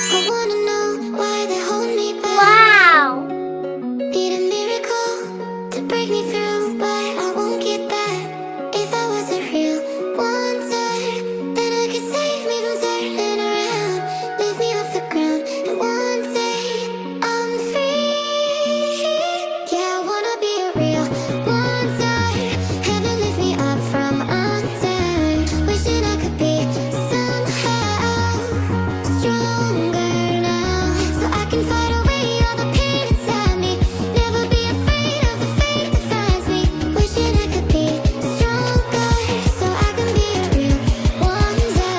I wanna know why they hold me back. Wow! Need a miracle to break me through, but I won't get that. If I wasn't real, wonder, then I could save me from turning around, lift me off the ground, and one day I'm free. Yeah, I wanna be a real wonder. Heaven lift me up from under. Wishing I could be somehow stronger now, so I can fight away all the pain inside me. Never be afraid of the fate that finds me. Wishing I could be stronger, so I can be a real wonder.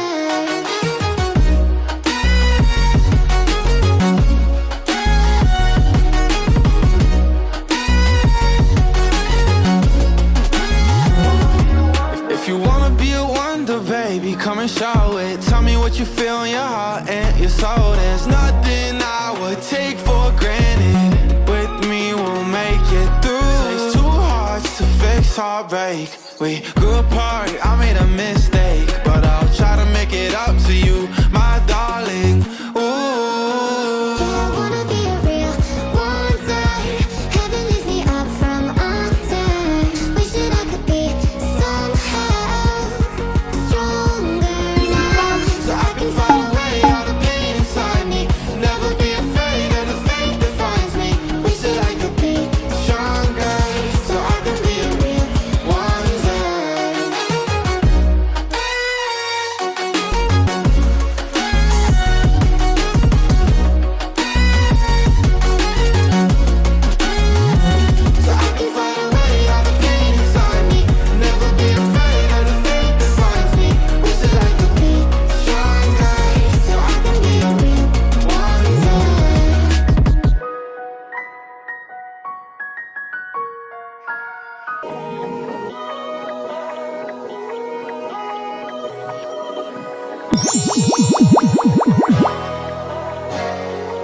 If you wanna be a wonder, baby, come and show it. Tell me what you feel in your heart and your soul. There's nothing I would take for granted. With me, we'll make it through. Takes two hearts to fix heartbreak. We grew apart, I made a mistake, but I'll try to make it up to you, my darling. Ooh. I wanna be a real wonder. Heaven lifts me up from under. Wishing I could be somehow stronger now, So I can fight away all the pain inside me. Never be afraid of the fate that finds me. wishing I could be Stronger, so I can be a real wonder. so I can fight away all the pain inside me. Never be afraid of the fate that finds me. Wishing I could be stronger, so I can be a real wonder.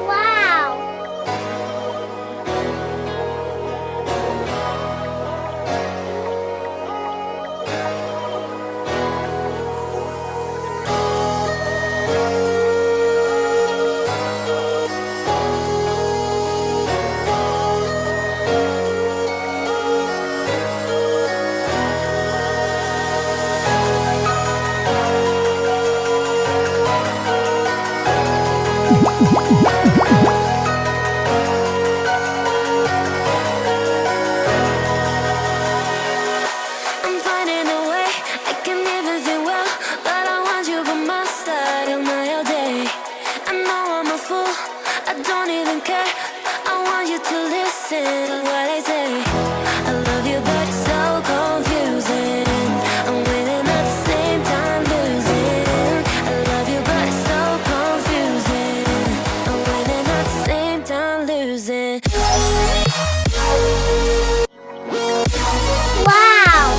Wow! I'm finding a way, I can live everything well, but I want you by my side all night, all day. I know I'm a fool, I don't even care. I want you to listen to what I say. I love you, but it's so confusing. I'm winning at the same time losing. I love you, but it's so confusing. I'm winning at the same time losing. Wow!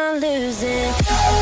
gonna lose it.